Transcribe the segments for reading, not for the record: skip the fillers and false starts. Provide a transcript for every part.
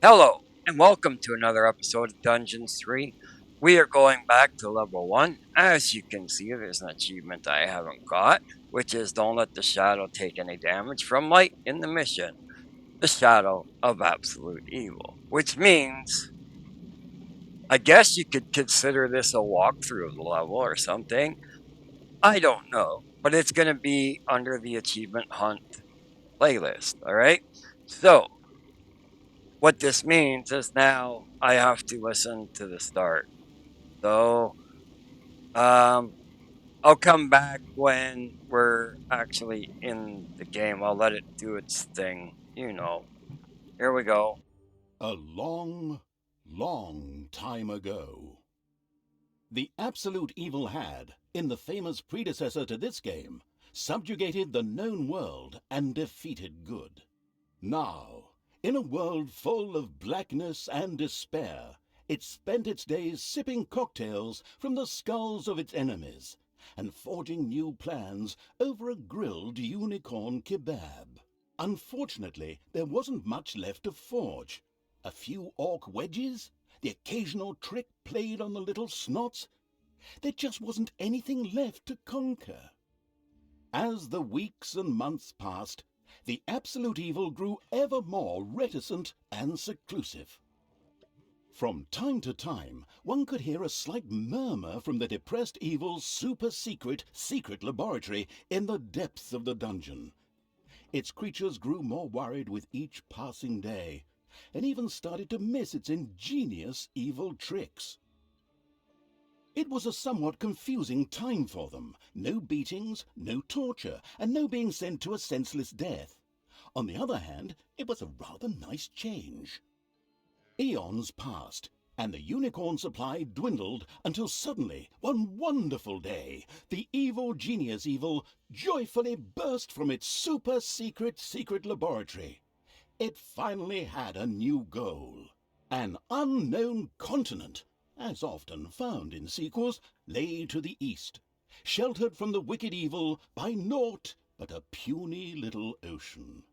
Hello, and welcome to another episode of Dungeons 3. We are going back to level 1. As you can see, there's an achievement I haven't got, which is don't let the shadow take any damage from light in the mission. The shadow of absolute evil. Which means, I guess you could consider this a walkthrough of the level or something. I don't know, but it's going to be under the achievement hunt playlist, alright? So, what this means is now I have to listen to the start. So, I'll come back when we're actually in the game. I'll let it do its thing. Here we go. A long, long time ago, the absolute evil had, in the famous predecessor to this game, subjugated the known world and defeated good. Now, in a world full of blackness and despair, it spent its days sipping cocktails from the skulls of its enemies and forging new plans over a grilled unicorn kebab. Unfortunately, there wasn't much left to forge. A few orc wedges, the occasional trick played on the little snots. There just wasn't anything left to conquer. As the weeks and months passed, the absolute evil grew ever more reticent and seclusive. From time to time, one could hear a slight murmur from the depressed evil's super-secret laboratory in the depths of the dungeon. Its creatures grew more worried with each passing day, and even started to miss its ingenious evil tricks. It was a somewhat confusing time for them. No beatings, no torture, and no being sent to a senseless death. On the other hand, it was a rather nice change. Eons passed, and the unicorn supply dwindled until suddenly, one wonderful day, the evil genius evil joyfully burst from its super-secret laboratory. It finally had a new goal. An unknown continent, as often found in sequels, lay to the east, sheltered from the wicked evil by naught but a puny little ocean.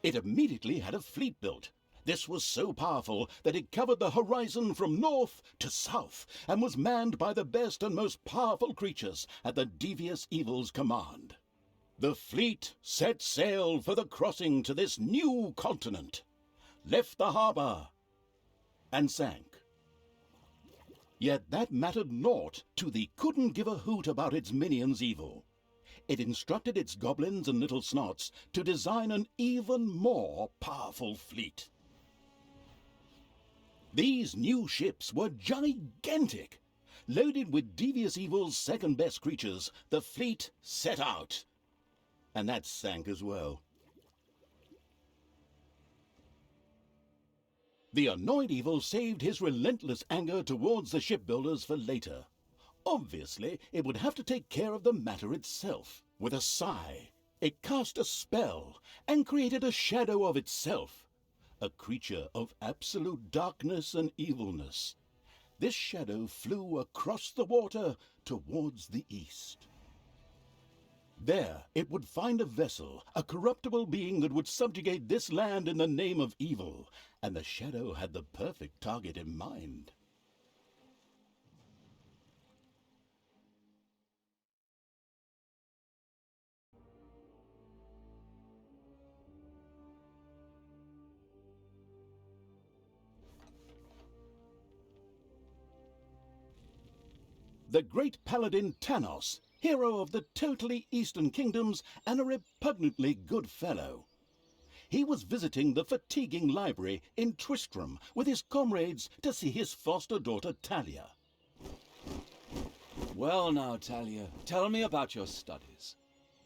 It immediately had a fleet built. This was so powerful that it covered the horizon from north to south and was manned by the best and most powerful creatures at the devious evil's command. The fleet set sail for the crossing to this new continent, left the harbor, and sank. Yet that mattered naught to the couldn't give a hoot about its minions' evil. It instructed its goblins and little snots to design an even more powerful fleet. These new ships were gigantic. Loaded with devious evil's second-best creatures, the fleet set out. And that sank as well. The annoyed evil saved his relentless anger towards the shipbuilders for later. Obviously, it would have to take care of the matter itself. With a sigh, it cast a spell and created a shadow of itself, a creature of absolute darkness and evilness. This shadow flew across the water towards the east. There it would find a vessel, a corruptible being that would subjugate this land in the name of evil, and the shadow had the perfect target in mind. The great paladin Tanos, hero of the totally Eastern Kingdoms and a repugnantly good fellow. He was visiting the fatiguing library in Tristram with his comrades to see his foster daughter Talia. Well now, Talia, tell me about your studies.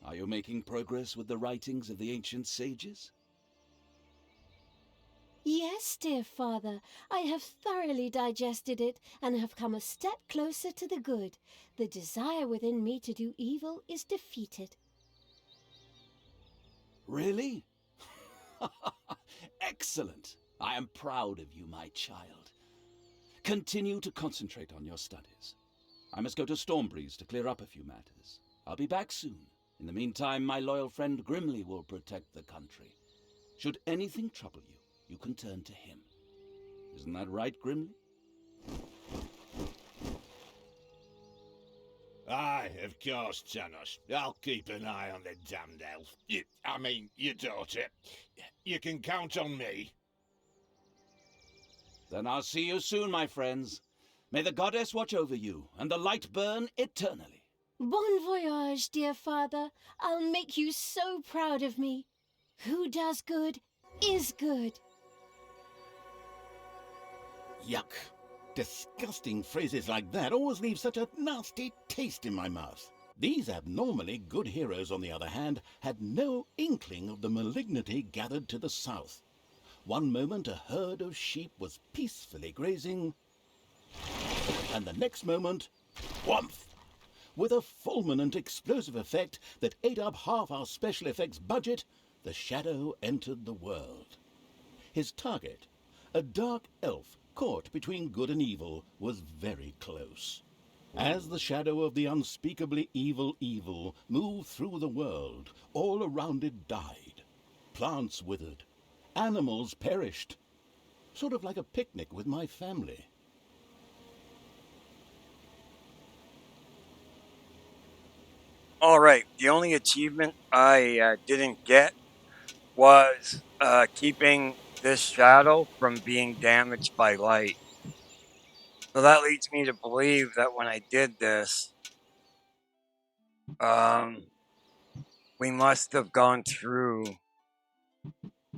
Are you making progress with the writings of the ancient sages? Yes, dear father, I have thoroughly digested it and have come a step closer to the good. The desire within me to do evil is defeated. Really? Excellent! I am proud of you, my child. Continue to concentrate on your studies. I must go to Stormbreeze to clear up a few matters. I'll be back soon. In the meantime, my loyal friend Grimly will protect the country. Should anything trouble you, you can turn to him. Isn't that right, Grimly? Aye, of course, Tanos. I'll keep an eye on the damned elf. Your daughter. You can count on me. Then I'll see you soon, my friends. May the goddess watch over you, and the light burn eternally. Bon voyage, dear father. I'll make you so proud of me. Who does good is good. Yuck. Disgusting phrases like that always leave such a nasty taste in my mouth. These abnormally good heroes, on the other hand, had no inkling of the malignity gathered to the south. One moment a herd of sheep was peacefully grazing, and the next moment, whoomph! With a fulminant explosive effect that ate up half our special effects budget, the shadow entered the world. His target, a dark elf caught between good and evil, was very close. As the shadow of the unspeakably evil moved through the world, all around it died. Plants withered. Animals perished. Sort of like a picnic with my family. Alright, the only achievement I didn't get was keeping this shadow from being damaged by light. So that leads me to believe that when I did this, we must have gone through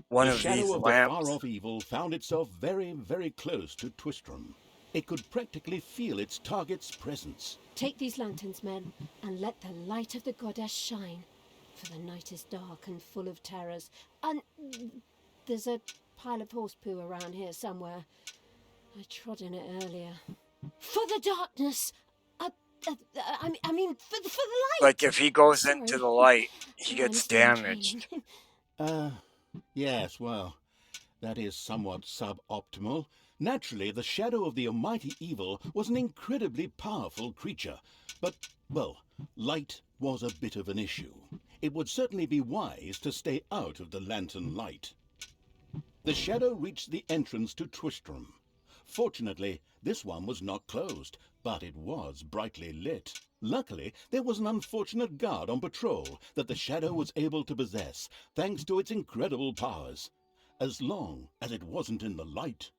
one The of these shadow of the lamps. far-off evil found itself very, very close to Twistram. It could practically feel its target's presence. Take these lanterns, men, and let the light of the goddess shine. For the night is dark and full of terrors. And there's a pile of horse poo around here somewhere. I trod in it earlier. For the darkness! I mean, for the light! Like if he goes Sorry. into the light, he I'm gets still damaged. training. Yes, well, that is somewhat suboptimal. Naturally, the shadow of the almighty evil was an incredibly powerful creature. But, well, light was a bit of an issue. It would certainly be wise to stay out of the lantern light. The shadow reached the entrance to Twistram. Fortunately, this one was not closed, but it was brightly lit. Luckily, there was an unfortunate guard on patrol that the shadow was able to possess, thanks to its incredible powers. As long as it wasn't in the light.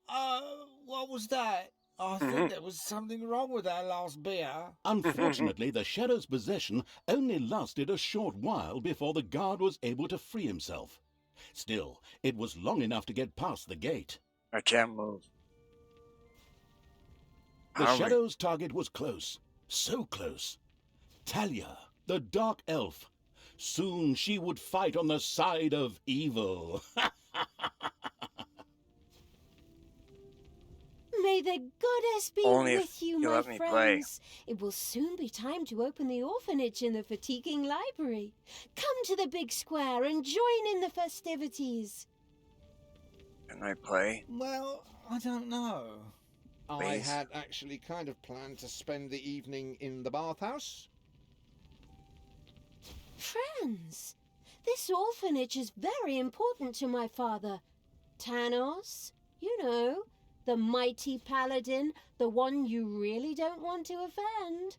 What was that? I think there was something wrong with our last beer. Unfortunately, the shadow's possession only lasted a short while before the guard was able to free himself. Still, it was long enough to get past the gate. I can't move. The shadow's target was close, so close. Talia, the dark elf. Soon she would fight on the side of evil. May the goddess be Only if with you, you my let me play. friends. It will soon be time to open the orphanage in the fatiguing library. Come to the big square and join in the festivities. Can I play? Well, I don't know. I Please. had actually kind of planned to spend the evening in the bathhouse. Friends, this orphanage is very important to my father. Tanos, you know, the mighty paladin, the one you really don't want to offend.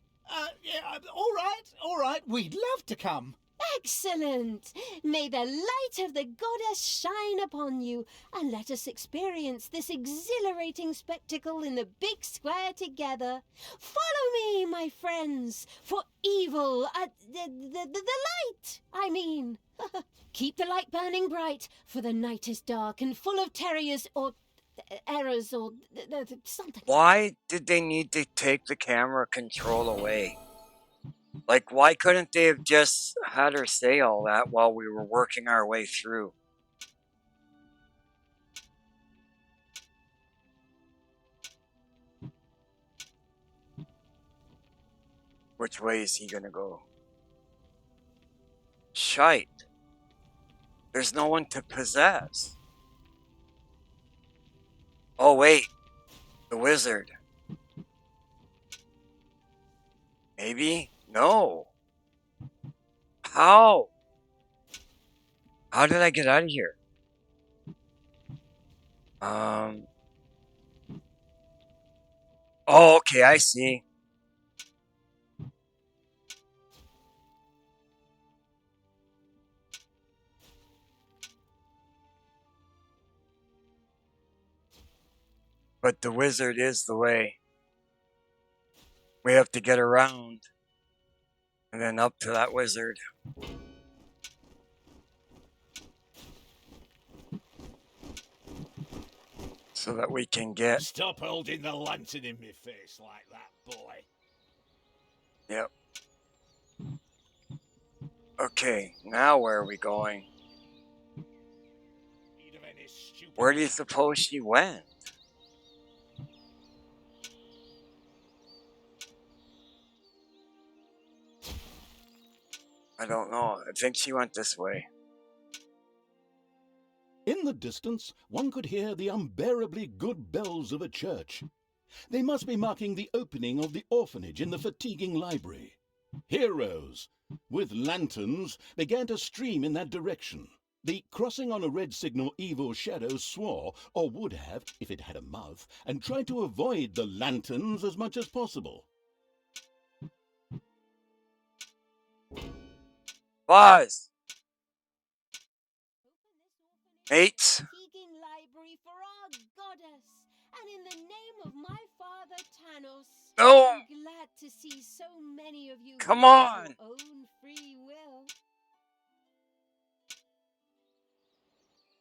Yeah, all right, we'd love to come. Excellent! May the light of the goddess shine upon you, and let us experience this exhilarating spectacle in the big square together. Follow me, my friends, for evil, the light, I mean. Keep the light burning bright, for the night is dark and full of terrors or errors or something. Why did they need to take the camera control away? Like, why couldn't they have just had her say all that while we were working our way through? Which way is he gonna go? Shite. There's no one to possess. Oh, wait. The wizard. Maybe? No. How? How did I get out of here? Oh, okay, I see. But the wizard is the way. We have to get around and then up to that wizard. So that we can get... Stop holding the lantern in my face like that, boy. Yep. Okay, now where are we going? Where do you suppose she went? I don't know. I think she went this way. In the distance, one could hear the unbearably good bells of a church. They must be marking the opening of the orphanage in the fatiguing library. Heroes, with lanterns, began to stream in that direction. The crossing on a red signal evil shadow swore, or would have, if it had a mouth, and tried to avoid the lanterns as much as possible. Buzz! Mates! Fatiguing library for our goddess, and in the name of my father Tanos, No! I'm glad to see so many of you Come here of on! your own free will.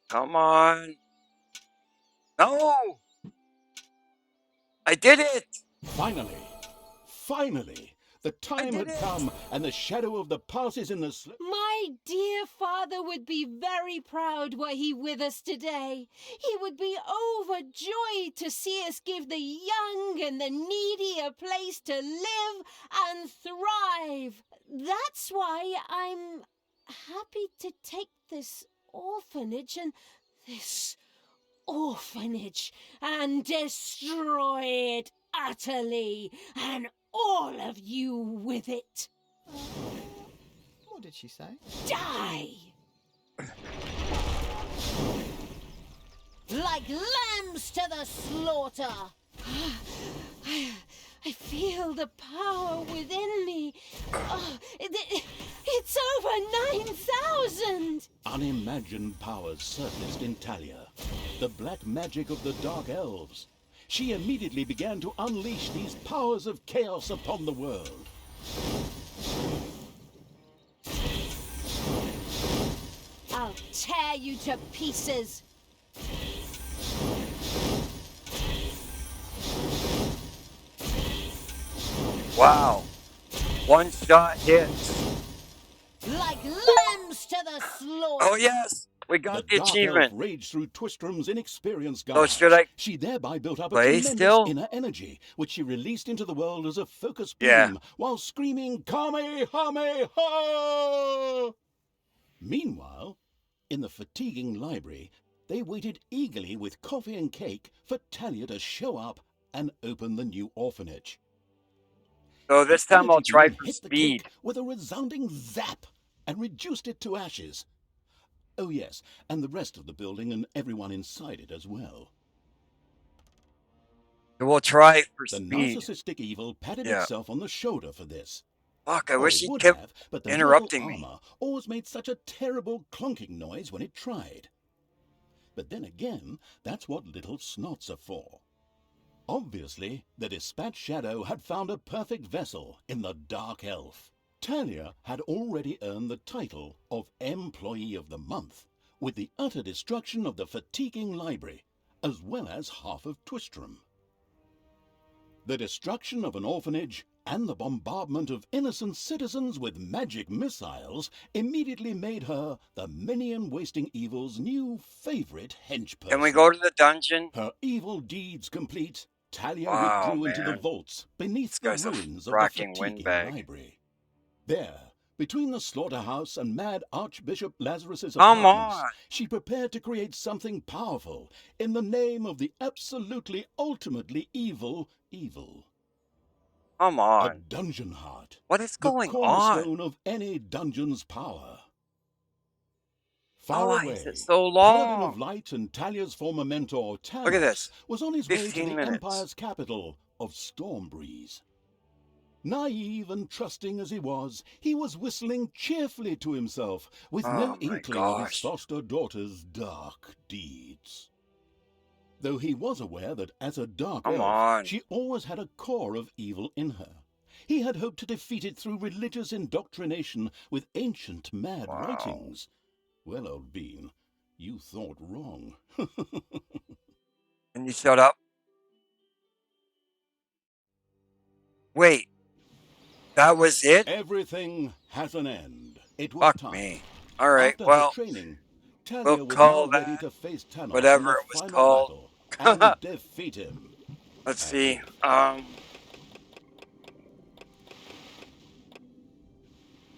Come on! No! I did it! Finally, the time did had it! come, and the shadow of the passes in the My dear father would be very proud were he with us today. He would be overjoyed to see us give the young and the needy a place to live and thrive. That's why I'm happy to take this orphanage and destroy it utterly, and all of you with it. What did she say? Die! Like lambs to the slaughter! I feel the power within me. Oh, it's over 9,000! unimagined powers surfaced in Talia, the black magic of the Dark Elves. She immediately began to unleash these powers of chaos upon the world. I'll tear you to pieces! Wow. One shot hits. Like lambs to the slaughter! Oh yes! We got the Dark Elf achievement. raged through Twistrom's inexperienced So guards. should I She thereby built up a play tremendous still? inner energy, which she released into the world as a focus Yeah. beam, while screaming Kamehameha! Meanwhile, in the fatiguing library, they waited eagerly with coffee and cake for Talia to show up and open the new orphanage. So this The time I'll energy try beam for hit the speed. cake with a resounding zap and reduced it to ashes. Oh yes, and the rest of the building and everyone inside it as well. We'll try for The speed. narcissistic evil patted Yeah. itself on the shoulder for this. Fuck, I Or wish it he would kept have, but the interrupting metal me. armor always made such a terrible clunking noise when it tried. But then again, that's what little snots are for. Obviously, the Dispatch Shadow had found a perfect vessel in the Dark Elf. Talia had already earned the title of Employee of the Month, with the utter destruction of the fatiguing library, as well as half of Twistrom. The destruction of an orphanage and the bombardment of innocent citizens with magic missiles immediately made her the minion-wasting evil's new favorite henchperson. Can we go to the dungeon? Her evil deeds complete, Talia Wow, withdrew into the man. vaults beneath This the guy's a ruins of the rocking fatiguing windbag. library. There, between the slaughterhouse and mad Archbishop Lazarus's Come apartments, on! she prepared to create something powerful in the name of the absolutely ultimately evil. Come A on. dungeon heart. What is The going on? cornerstone of any dungeon's power. Far Why is it away, so Paladin of long? Light and Talia's former mentor, Look at Tanos, this. was on his way to 15 the minutes. Empire's capital of Stormbreeze. Naive and trusting as he was whistling cheerfully to himself, with no Oh my inkling of his gosh. foster daughter's dark deeds. Though he was aware that as a dark Come elf, on. she always had a core of evil in her. He had hoped to defeat it through religious indoctrination with ancient mad Wow. writings. Well, old bean, you thought wrong. Can you shut up? Wait. That was it? Everything has an end. It was Fuck time. me. Alright, After well, her training, we'll Talia was call now ready that to face Tanos whatever in a it was final called. battle and defeat him. Let's At see. least.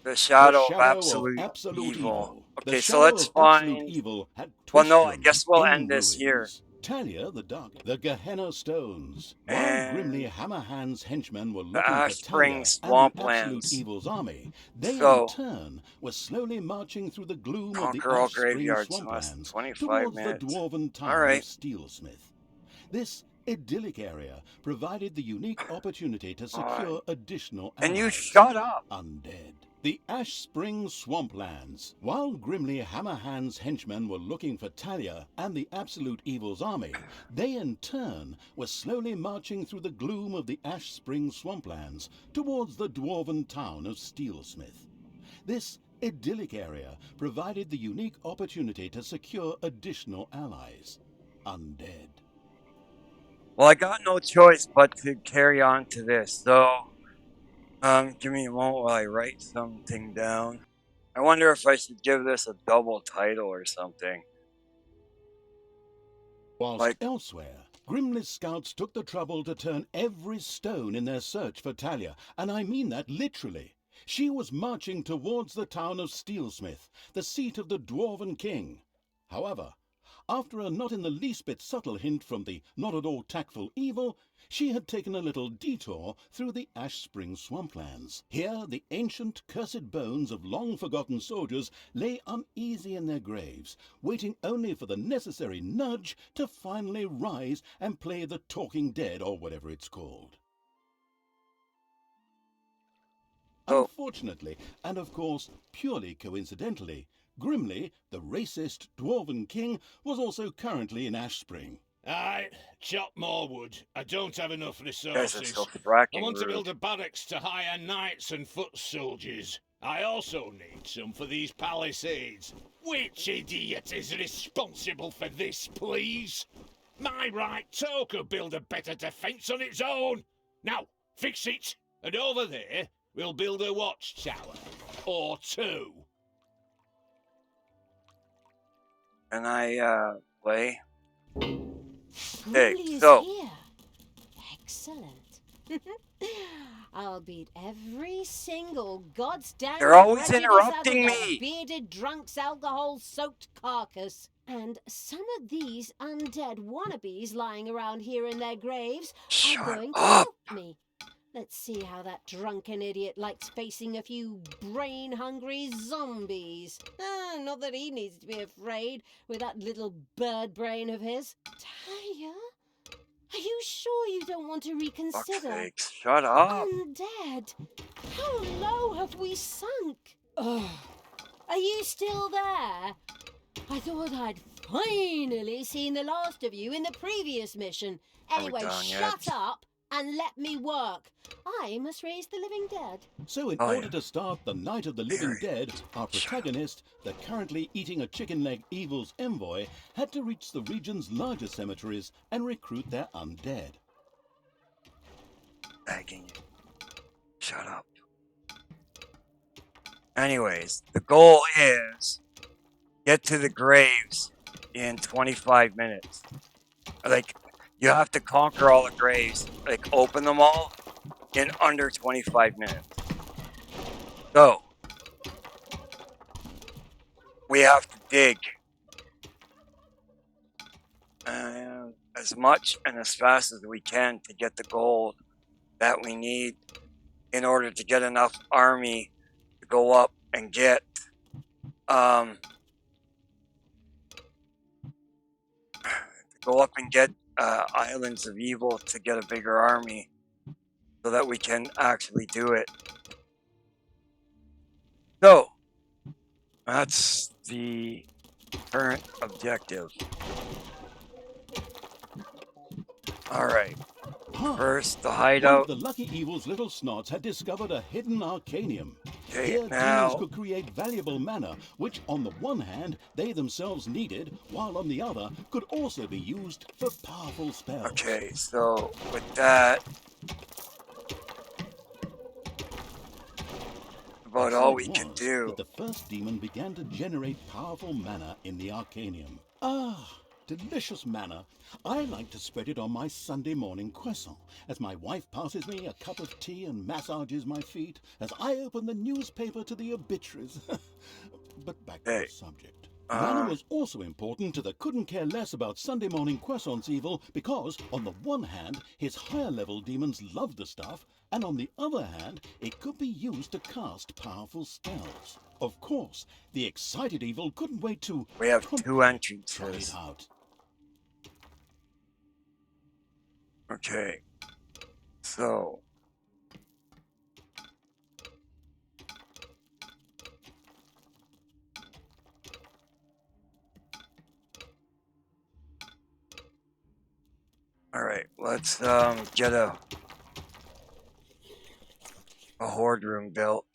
The The shadow of shadow absolute, of absolute evil. evil. Okay, The so shadow let's of absolute find. evil had Well, no, I Twistrum guess we'll in end this here. ruins. Talia the Dark, the Gehenna Stones. While And grimly Hammerhand's henchmen were the looking for Ashspring Talia and the Absolute Swamplands. Evil's army, they So, in turn were slowly marching through the gloom of the conquer all Ashspring graveyards in less than Swamplands 25 towards the minutes. dwarven town Alright. of Steelsmith. This idyllic area provided the unique opportunity to secure additional allies. And you shut up. Undead. The Ashspring Swamplands. While grimly Hammerhand's henchmen were looking for Talia and the Absolute Evil's army, they in turn were slowly marching through the gloom of the Ashspring Swamplands towards the dwarven town of Steelsmith. This idyllic area provided the unique opportunity to secure additional allies. Undead. Well, I got no choice but to carry on to this, so give me a moment while I write something down. I wonder if I should give this a double title or something. Whilst elsewhere, Grimly's scouts took the trouble to turn every stone in their search for Talia, and I mean that literally. She was marching towards the town of Steelsmith, the seat of the Dwarven King. However, after a not in the least bit subtle hint from the not at all tactful Evil, she had taken a little detour through the Ashspring Swamplands. Here the ancient cursed bones of long-forgotten soldiers lay uneasy in their graves, waiting only for the necessary nudge to finally rise and play the Talking Dead, or whatever it's called. Unfortunately, and of course purely coincidentally, Grimly, the racist Dwarven King, was also currently in Ashspring. Aye, chop more wood. I don't have enough Guys, resources. it's so I fracking want to rude. build a barracks to hire knights and foot soldiers. I also need some for these palisades. Which idiot is responsible for this, please? My right toe could build a better defence on its own. Now, fix it. And over there, we'll build a watchtower. Or two. Can I, play? Grimly is so- here. Excellent. I'll beat every single god's damn You're always prejudice interrupting out of that me. bearded drunk's alcohol-soaked carcass. And some of these undead wannabes lying around here in their graves Shut are going to up. help me. Let's see how that drunken idiot likes facing a few brain-hungry zombies. Not that he needs to be afraid with that little bird brain of his. Talia? Are you sure you don't want to Fuck's reconsider? sakes, shut up. Undead? How low have we sunk? Ugh. Are you still there? I thought I'd finally seen the last of you in the previous mission. Are we Anyway, done shut yet? up and let me work. I must raise the living dead. So in Oh, order yeah. to start the Night of the Living Dead, our protagonist, the currently eating a chicken leg Evil's envoy, had to reach the region's largest cemeteries and recruit their undead. Begging you. Shut up. Anyways, the goal is get to the graves in 25 minutes. Like, you have to conquer all the graves, like, open them all in under 25 minutes. So, we have to dig as much and as fast as we can to get the gold that we need in order to get enough army to go up and get Islands of Evil to get a bigger army so that we can actually do it. So, that's the current objective. Alright, first the One hideout. of the Lucky Evil's little snots had discovered a hidden arcanium. Okay, Here, now demons could create valuable mana, which on the one hand they themselves needed, while on the other could also be used for powerful spells. okay, so with that, about all we can do. That the first demon began to generate powerful mana in the arcanium. Ah, delicious mana. I like to spread it on my Sunday morning croissant as my wife passes me a cup of tea and massages my feet as I open the newspaper to the obituaries. But back to the subject. Mana was also important to the couldn't care less about Sunday morning croissant's evil because, on the one hand, his higher level demons loved the stuff, and on the other hand, it could be used to cast powerful spells. Of course, the excited evil couldn't wait to... We have two entrances. Try it out. Okay, so... Alright, let's get a horde room built.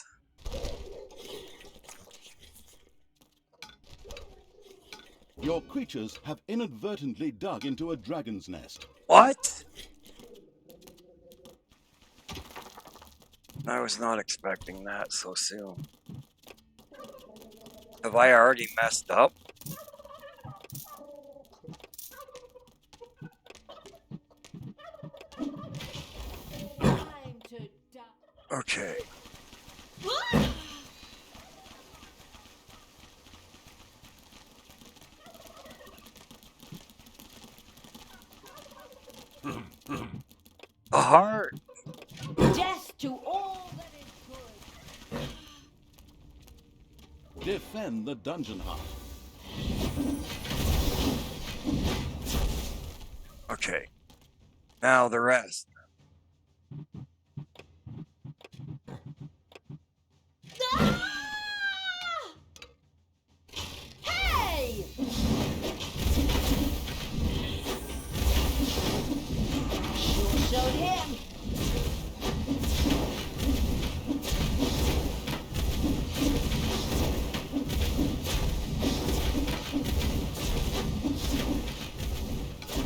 Your creatures have inadvertently dug into a dragon's nest. What? I was not expecting that so soon. Have I already messed up? Okay. A heart. Death to all that is good. Defend the dungeon heart. Okay. Now the rest. Hey! Sure showed him.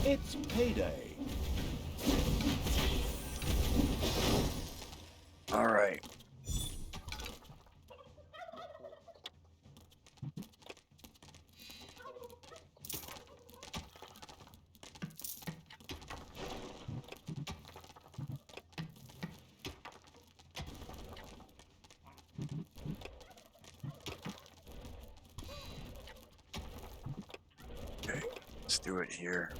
It's payday. All right. Okay, let's do it here.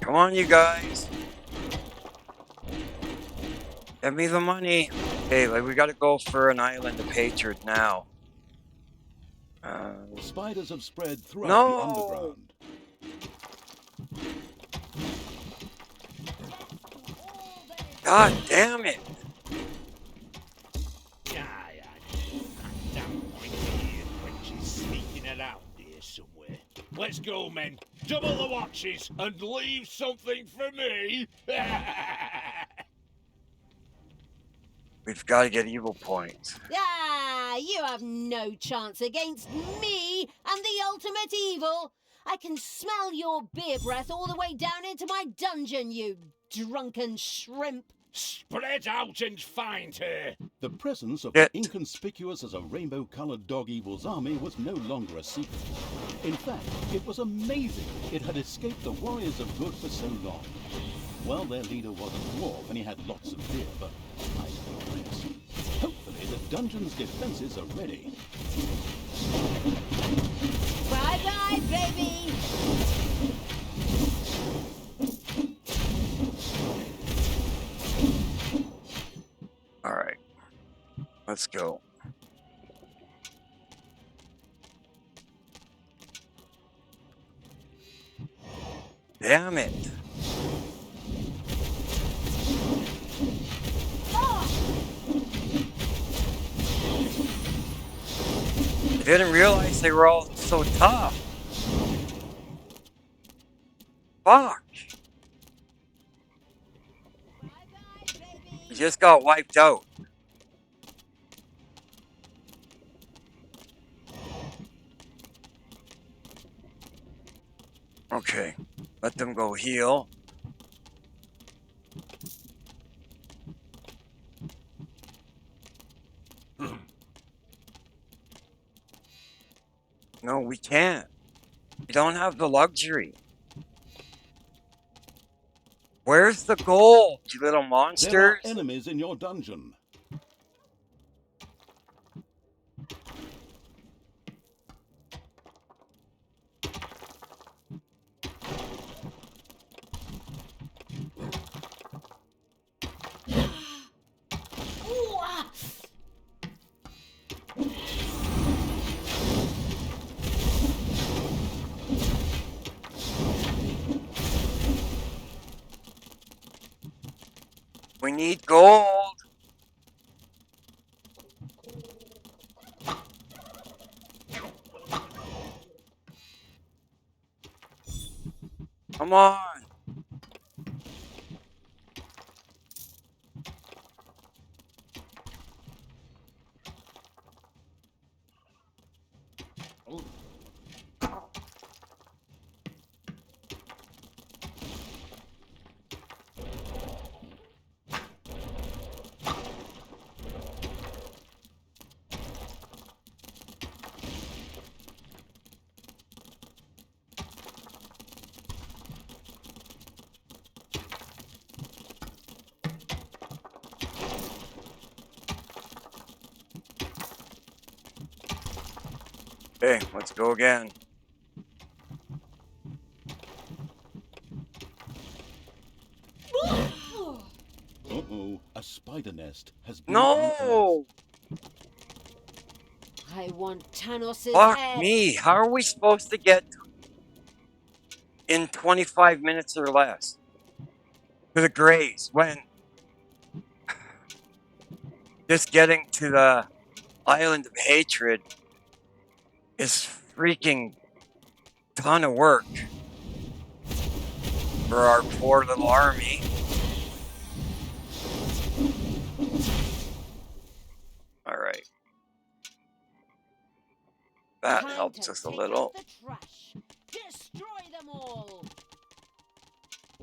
Come on, you guys. Give me the money. Okay, like we gotta go for an island of hatred now. Spiders have spread throughout No! the underground. God damn it! Damn pointy when she's sneaking around here somewhere. Let's go, men. Double the watches and leave something for me. We've got to get evil points. Ah, you have no chance against me and the ultimate evil. I can smell your beer breath all the way down into my dungeon, you drunken shrimp. Spread out and find her. The presence of It. the inconspicuous as a rainbow-colored dog evil's army was no longer a secret. In fact, it was amazing it had escaped the warriors of good for so long. Well, their leader was a dwarf and he had lots of fear, but I digress. Hopefully the dungeon's defenses are ready. Bye-bye, baby! Alright. Let's go. Damn it. I didn't realize they were all so tough. Fuck. We just got wiped out. Okay. Let them go heal. No, we can't. We don't have the luxury. Where's the gold, you little There are monsters? enemies in your dungeon. We need gold. Come on. Okay, let's go again. Uh-oh, a spider nest has been No! I want Tanos' Fuck head. me. How are we supposed to get in 25 minutes or less to the Grays when just getting to the Island of Hatred is freaking ton of work for our poor little army. Alright. That Time helps to us a take little. out the trash. Destroy them all.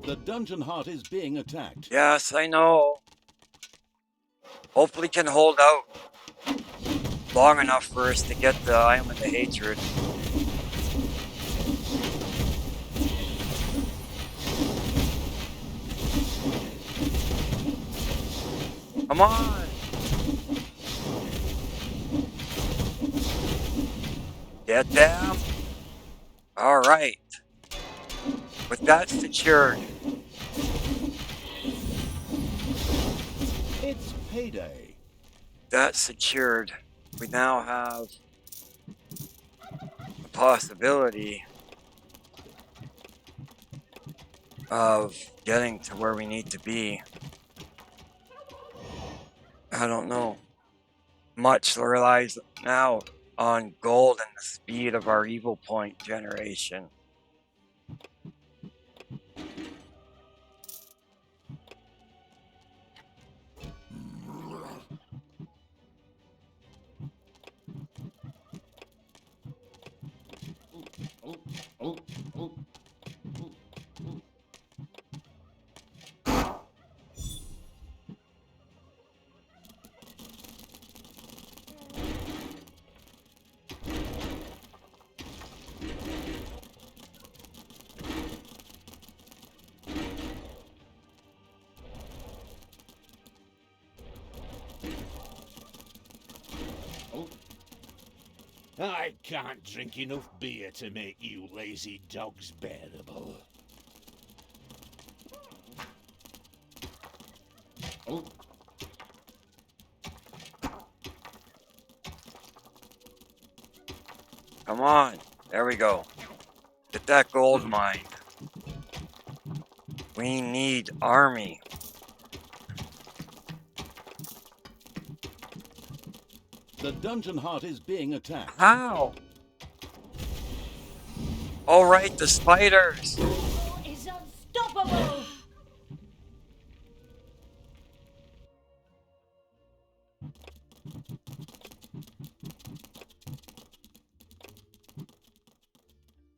The dungeon heart is being attacked. Yes, I know. Hopefully can hold out long enough for us to get the Island of Hatred. Come on! Get them! Alright. With that secured, It's payday. we now have the possibility of getting to where we need to be. I don't know. Much relies now on gold and the speed of our evil point generation. I can't drink enough beer to make you lazy dogs bearable. Oh. Come on. There we go. Get that gold mine. We need army. The dungeon heart is being attacked. How? All right, the spiders. Is unstoppable.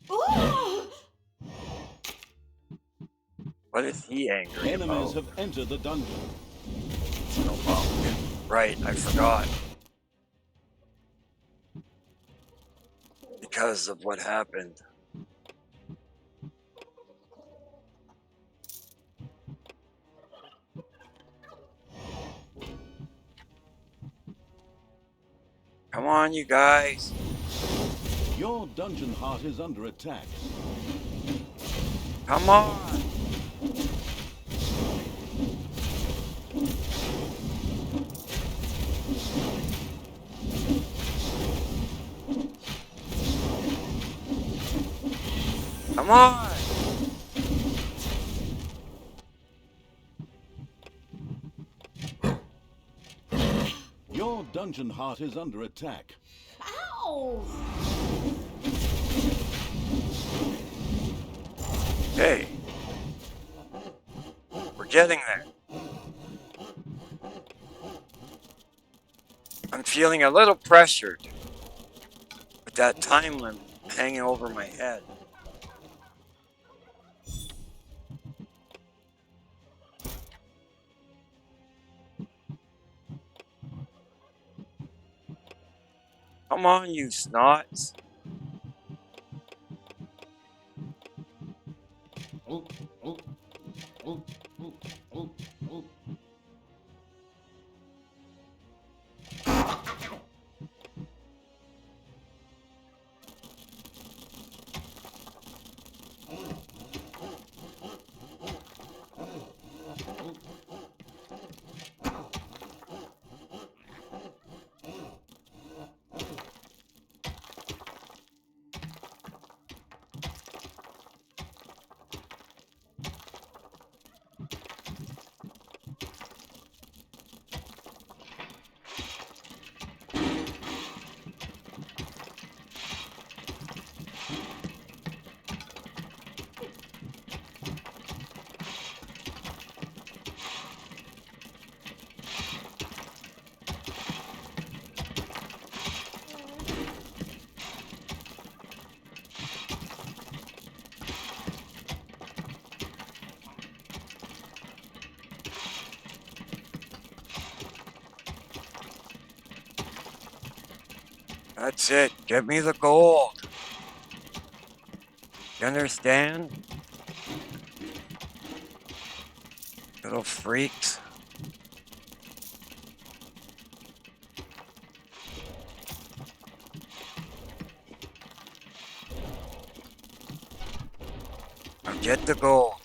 Ooh! What is he angry Enemies about? have entered the dungeon. Right, I forgot. Because of what happened. Come on, you guys. Your dungeon heart is under attack. Come on. Come on. Your dungeon heart is under attack. Ow! Hey. We're getting there. I'm feeling a little pressured with that time limit hanging over my head. Come on, you snots. Oh, oh, oh, oh, oh, oh. That's it. Give me the gold. You understand? Little freaks. Now get the gold.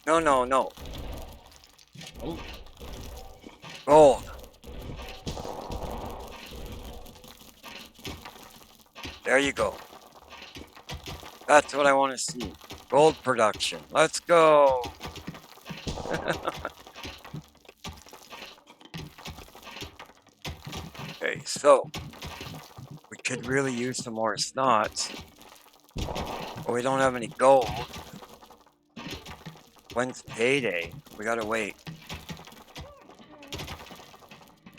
No, no, no. Oh. Gold. There you go. That's what I want to see. Gold production. Let's go. Okay, so we could really use some more snots, but we don't have any gold. When's payday? We gotta wait.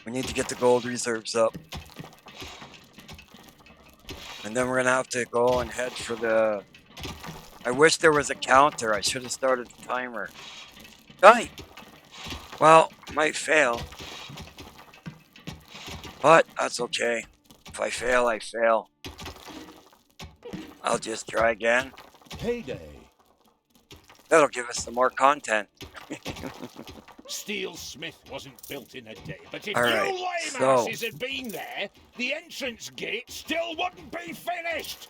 We need to get the gold reserves up. And then we're gonna have to go and head for the... I wish there was a counter. I should have started the timer. Right. Well, might fail. But that's okay. If I fail, I fail. I'll just try again. Payday. That'll give us some more content. Steel Smith wasn't built in a day, but if All you right, lame so- asses had been there, the entrance gate still wouldn't be finished!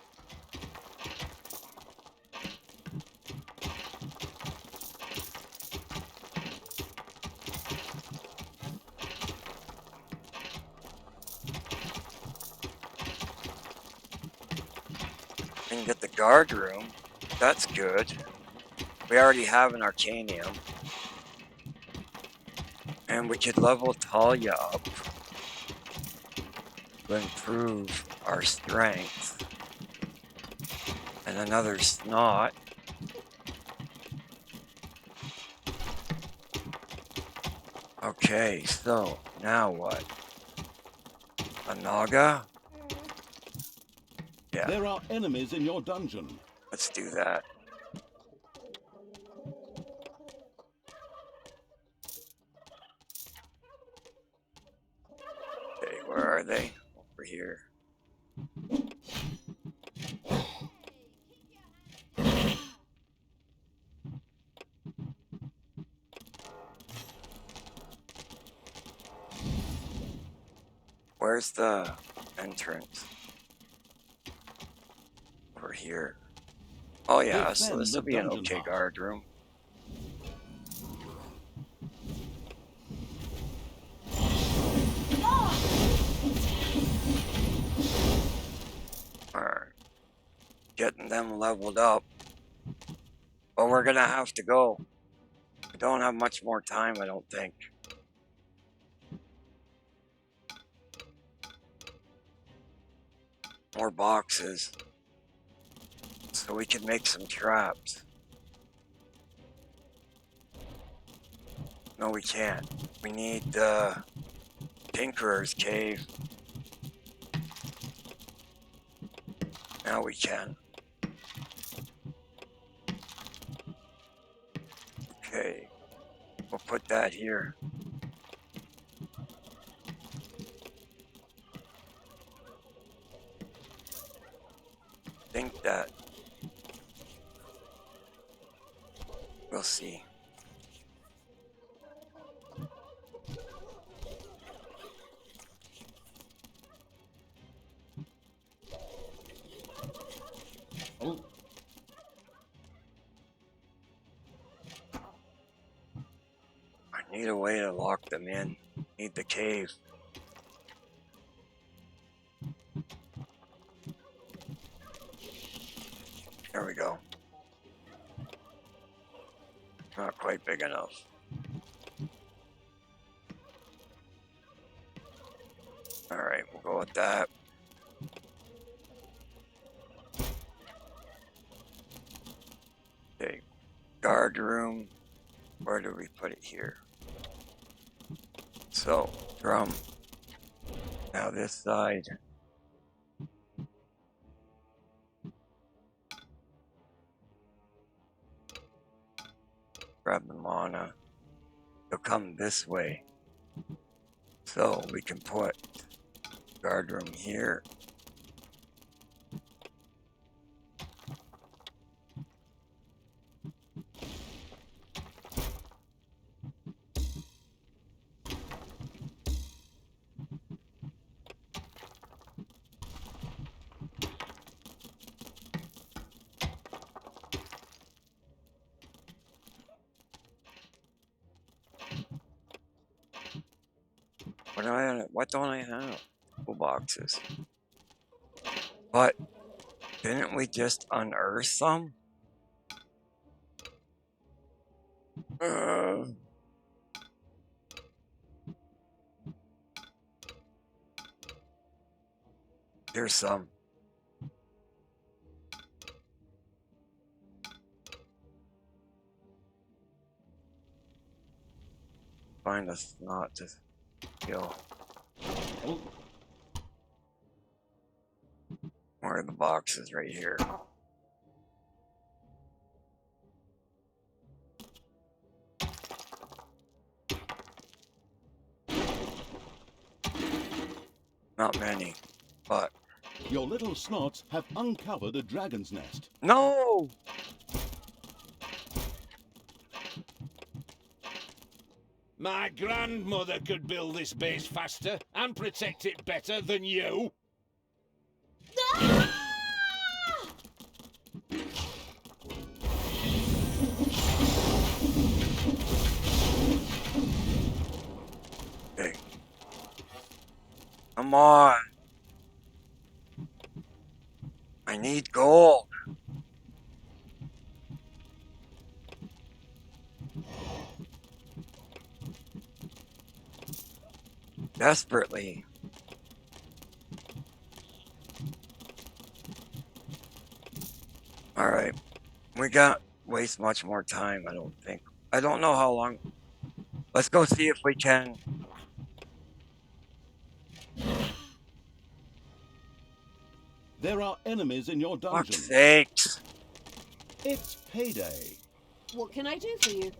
We can get the guard room. That's good. We already have an Arcanium. And we could level Talia up to improve our strength. And another Snot. Okay, so now what? A Naga? Yeah, There are enemies in your dungeon. let's do that. Okay, where are they? Over here. Where's the entrance? Over here. Oh yeah, so Defend this the will be an dungeon okay hall. guard room. Alright. Getting them leveled up. But we're gonna have to go. We don't have much more time, I don't think. More boxes. So we can make some traps. No, we can't. We need the Tinkerer's Cave. Now we can. Okay. We'll put that here. Think that. We'll see. Oh, I need a way to lock them in. Need the cave. There we go. Not quite big enough. Alright, we'll go with that. Okay, guard room. Where do we put it here? So, drum. Now this side. Grab the mana. You'll come this way. So we can put guard room here. What don't I have? Boxes. But didn't we just unearth some? Here's some. Find a snot to kill. oh, Where are the boxes? Right here. Not many, but Your little snots have uncovered a dragon's nest. no. My grandmother could build this base faster and protect it better than you. Ah! Okay. Come on. I need gold. Desperately. Alright. We got waste much more time, I don't think. I don't know how long. Let's go see if we can. There are enemies in your Fuck's dungeon. sakes. It's payday. What can I do for you?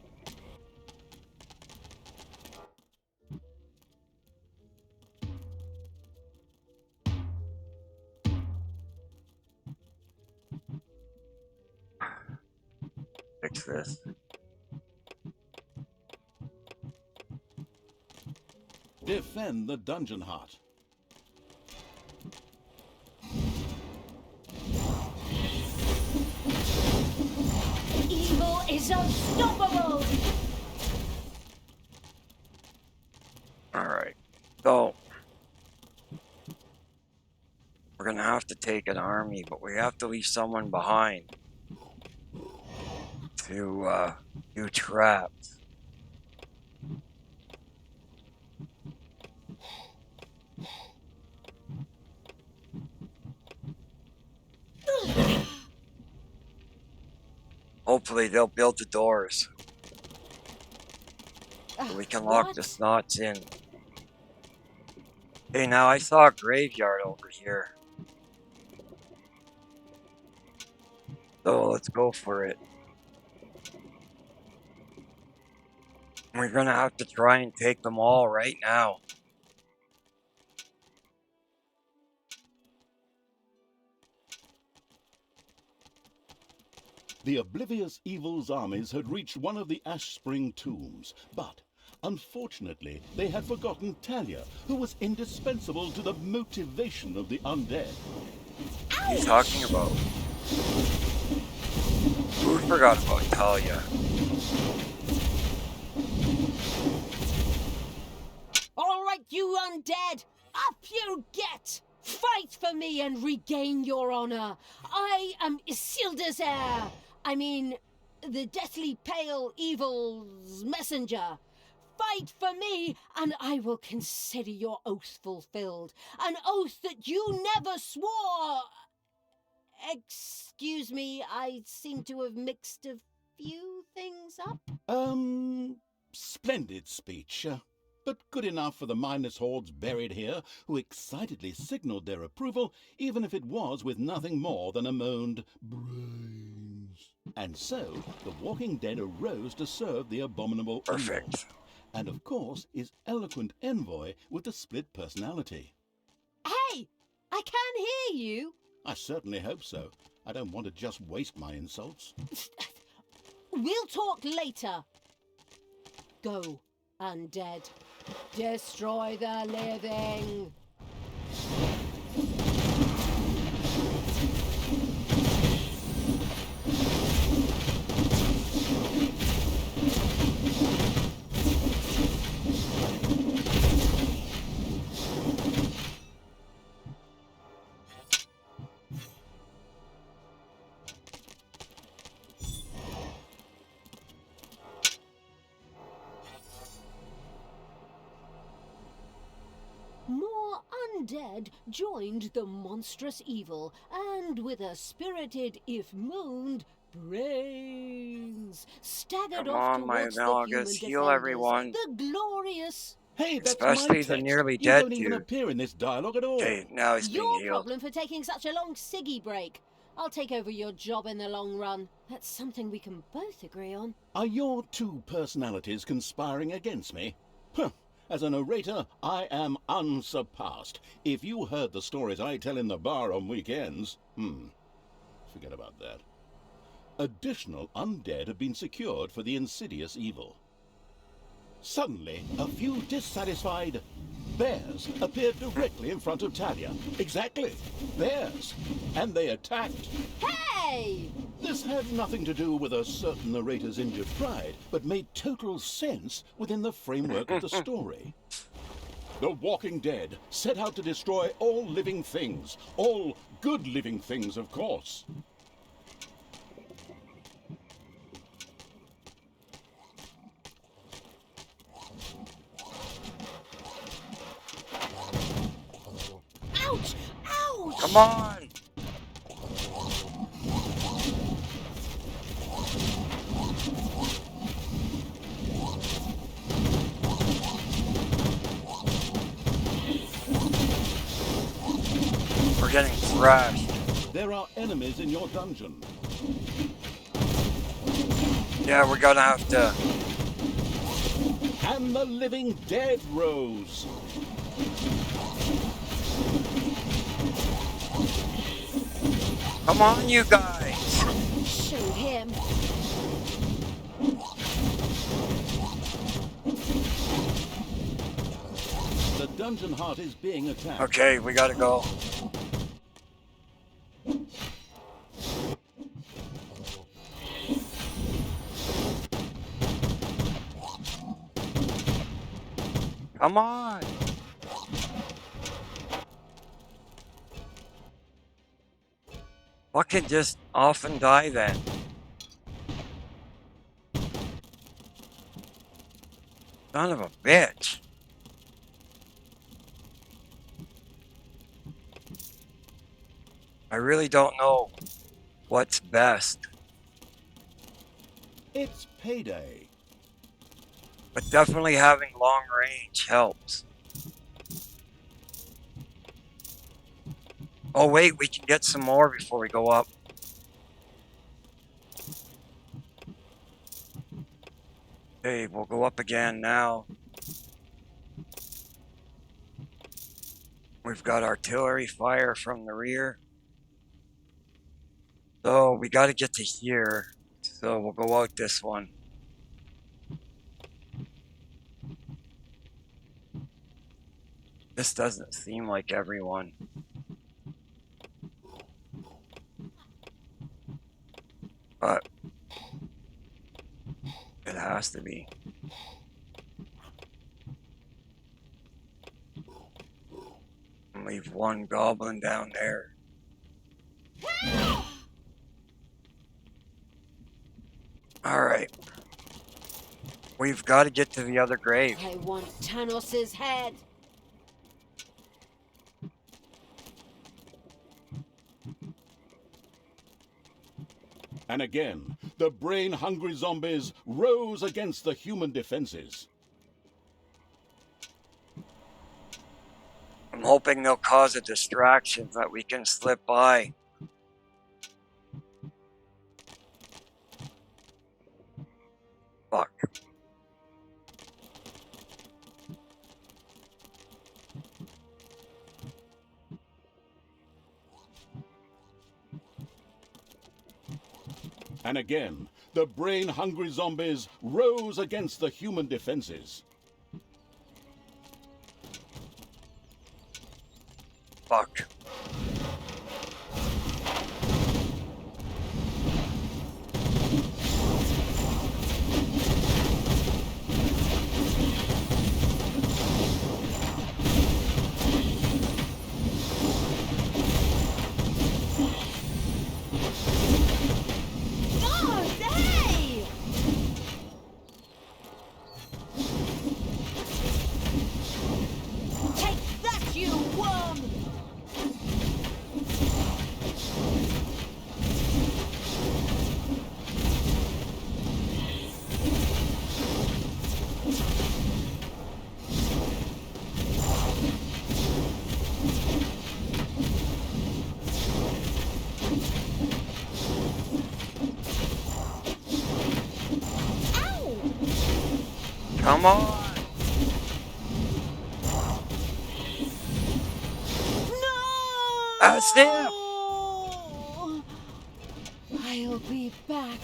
Fix this. Defend the dungeon hut. Evil is unstoppable! Alright. So. We're gonna have to take an army, but we have to leave someone behind. To, do traps. Hopefully they'll build the doors. So we can lock the snots in. Hey, now I saw a graveyard over here. So let's go for it. We're gonna have to try and take them all right now. The oblivious evil's armies had reached one of the Ashspring tombs, but unfortunately they had forgotten Talia, who was indispensable to the motivation of the undead. What are you talking about? Who forgot about Talia? All right, you undead! Up you get! Fight for me and regain your honor! I am Gen-Xer! I mean, the deathly pale evil's messenger. Fight for me, and I will consider your oath fulfilled. An oath that you never swore! Excuse me, I seem to have mixed a few things up. Splendid speech, but good enough for the mindless hordes buried here, who excitedly signaled their approval, even if it was with nothing more than a moaned brains. And so, the walking dead arose to serve the abominable evil. Perfect. And of course, his eloquent envoy with the split personality. Hey! I can hear you! I certainly hope so. I don't want to just waste my insults. We'll talk later. Go, undead. Destroy the living. More undead joined the monstrous evil, and with a spirited, if moaned, brains staggered Come off on, my towards the analogous, human heal defenders, everyone. the glorious. Hey, that's Especially my the text. nearly You dead don't even dude. appear in this dialogue at all. Okay, now he's being Your healed. problem for taking such a long ciggy break. I'll take over your job in the long run. That's something we can both agree on. Are your two personalities conspiring against me? Huh. As a narrator, I am unsurpassed. If you heard the stories I tell in the bar on weekends... forget about that. Additional undead have been secured for the insidious evil. Suddenly, a few dissatisfied bears appeared directly in front of Talia. Exactly, bears. And they attacked. Hey! This had nothing to do with a certain narrator's injured pride, but made total sense within the framework of the story. The Walking Dead set out to destroy all living things. All good living things, of course. Ouch! Ouch! Come on! We're getting thrashed. There are enemies in your dungeon. Yeah, we're gonna have to... And the living dead rose. Come on, you guys! Shoot him. The dungeon heart is being attacked. Okay, we gotta go. Come on! Fucking just off and die then. Son of a bitch. I really don't know what's best, It's payday. but definitely having long range helps. Oh wait, we can get some more before we go up. Okay, we'll go up again now. We've got artillery fire from the rear. So we got to get to here. So we'll go out this one. This doesn't seem like everyone. But it has to be. And leave one goblin down there. Alright. We've got to get to the other grave. I want Tanos's head. And again, the brain-hungry zombies rose against the human defenses. I'm hoping they'll cause a distraction that we can slip by. Fuck. And again, the brain-hungry zombies rose against the human defenses. Fuck. Oh, hey! Take that, you worm! Come on. No! That's it. I'll be back.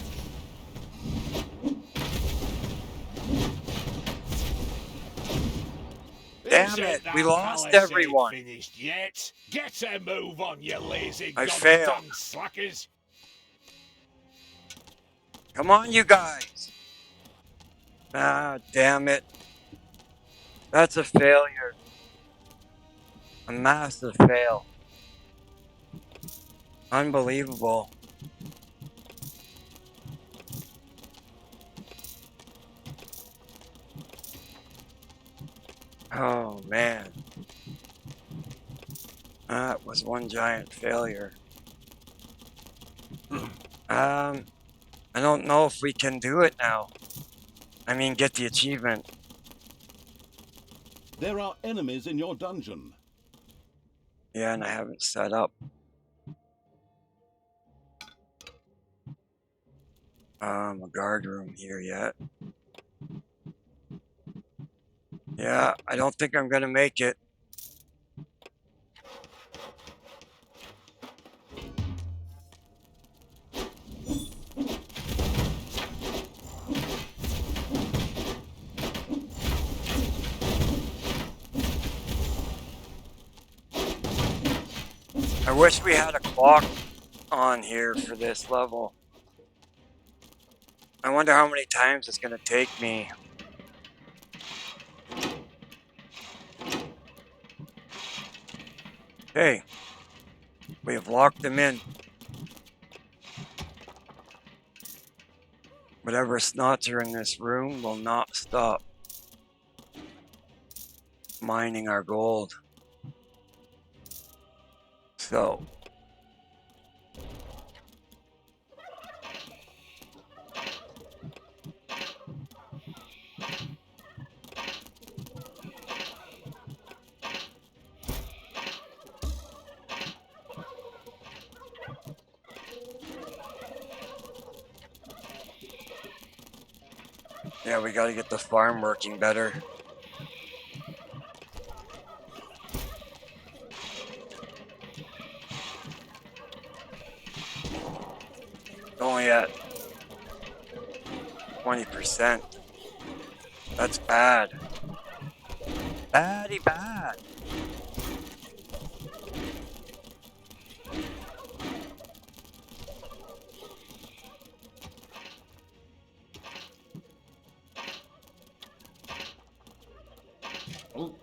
Damn Isn't it, we that lost palisade everyone. finished yet? Get a move on, you lazy I god-done failed. slackers. Come on, you guys. Ah, damn it. That's a failure. A massive fail. Unbelievable. Oh, man. That was one giant failure. I don't know if we can do it now. I mean, get the achievement. There are enemies in your dungeon. Yeah, and I haven't set up. A guard room here yet. Yeah, I don't think I'm gonna make it. I wish we had a clock on here for this level. I wonder how many times it's gonna take me. Okay, we have locked them in. Whatever snots are in this room will not stop mining our gold. So, yeah, we gotta get the farm working better. Only at 20%. That's bad. Baddy bad. Oh,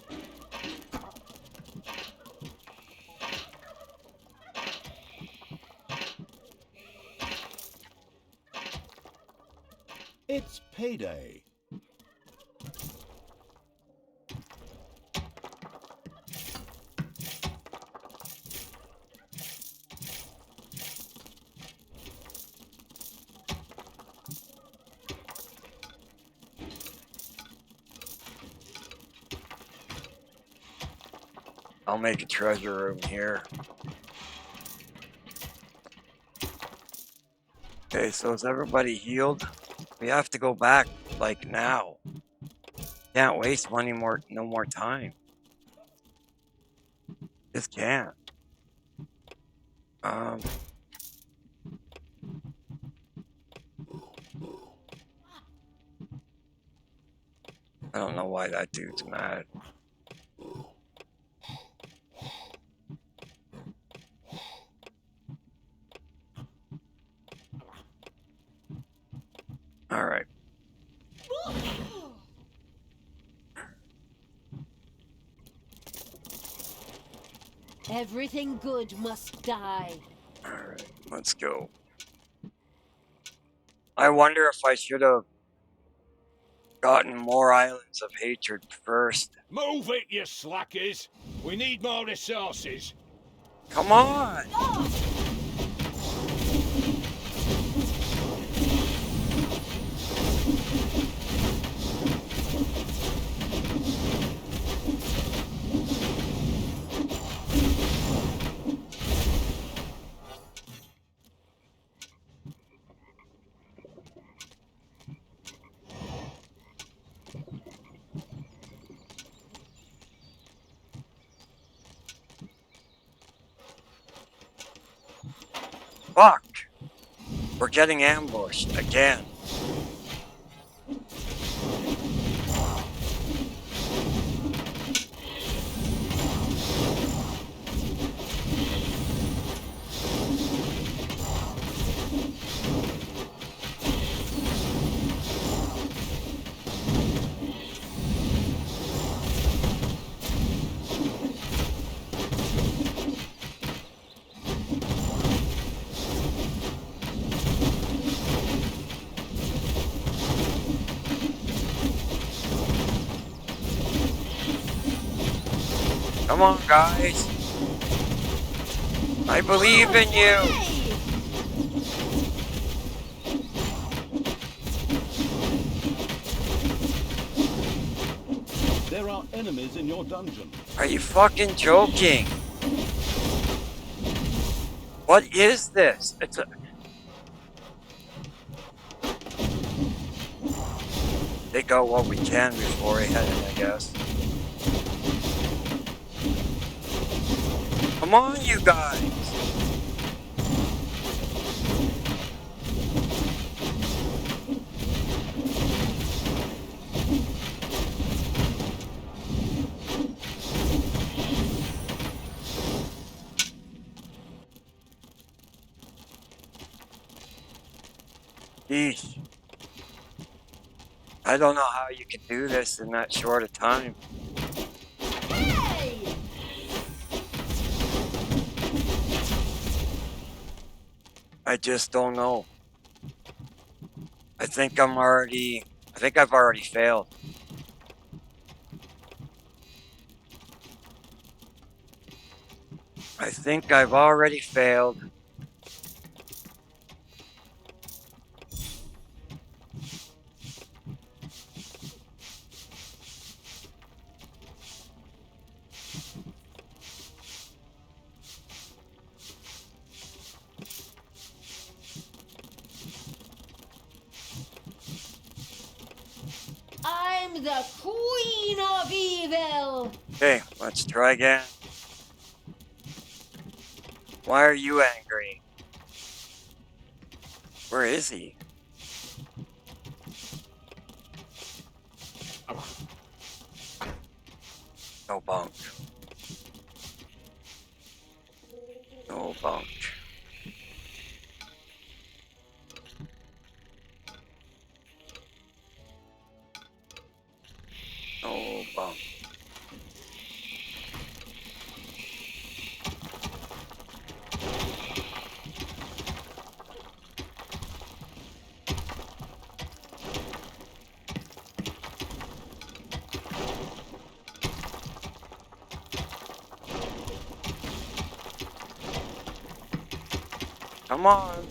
It's payday. I'll make a treasure room here. Okay, so is everybody healed? We have to go back, like, now. Can't waste no more time. Just can't. I don't know why that dude's mad. Alright. Everything good must die. Alright, let's go. I wonder if I should have gotten more islands of hatred first. Move it, you slackers. We need more resources. Come on! Fuck! We're getting ambushed again. Come on, guys. I believe in you. There are enemies in your dungeon. Are you fucking joking? What is this? It's a... Take out what we can before we head in, I guess. Come on, you guys! Yeesh. I don't know how you can do this in that short a time. Hey! I just don't know. I think I've already failed. I think I've already failed. I'm the Queen of Evil! Okay, let's try again. Why are you angry? Where is he? No bunk. No bunk. No bunk. Come on.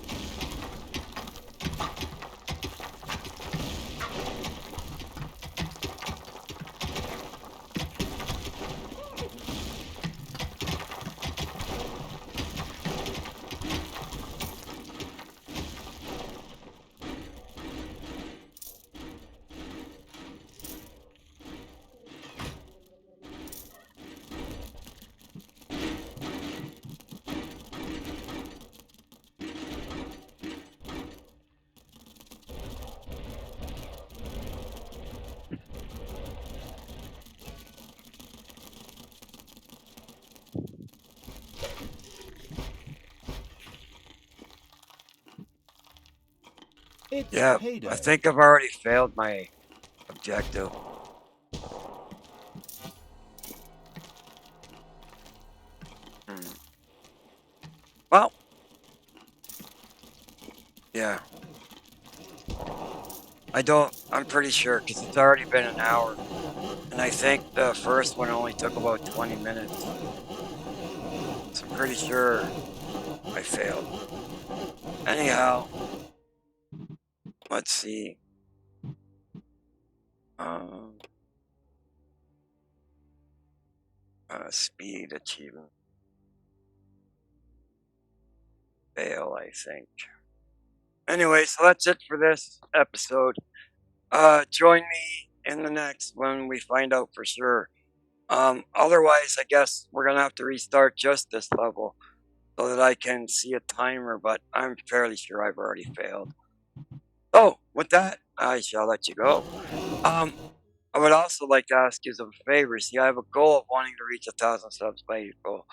It's Yeah, payday. I think I've already failed my objective. Well, yeah. I'm pretty sure, because it's already been an hour. And I think the first one only took about 20 minutes. So I'm pretty sure I failed. Anyhow, let's see. Speed achievement. Fail, I think. Anyway, so that's it for this episode. Join me in the next when we find out for sure. Otherwise, I guess we're gonna have to restart just this level so that I can see a timer, but I'm fairly sure I've already failed. So, with that, I shall let you go. I would also like to ask you a favor. See, I have a goal of wanting to reach 1,000 subs by April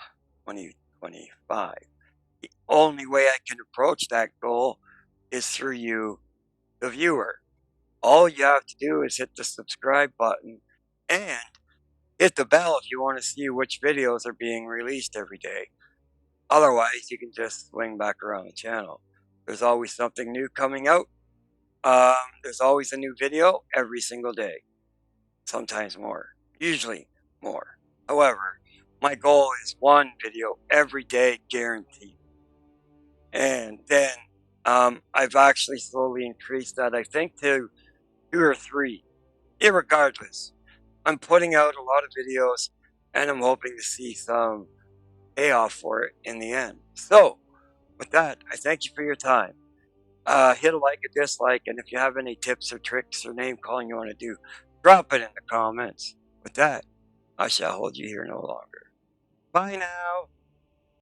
2025. The only way I can approach that goal is through you, the viewer. All you have to do is hit the subscribe button and hit the bell if you want to see which videos are being released every day. Otherwise, you can just swing back around the channel. There's always something new coming out. There's always a new video every single day. Sometimes more. Usually more. However, my goal is 1 video every day guaranteed. And then I've actually slowly increased that, I think, to 2 or 3. Irregardless, I'm putting out a lot of videos and I'm hoping to see some payoff for it in the end. So, with that, I thank you for your time. Hit a like, a dislike, and if you have any tips or tricks or name calling you want to do, drop it in the comments. With that, I shall hold you here no longer. Bye now.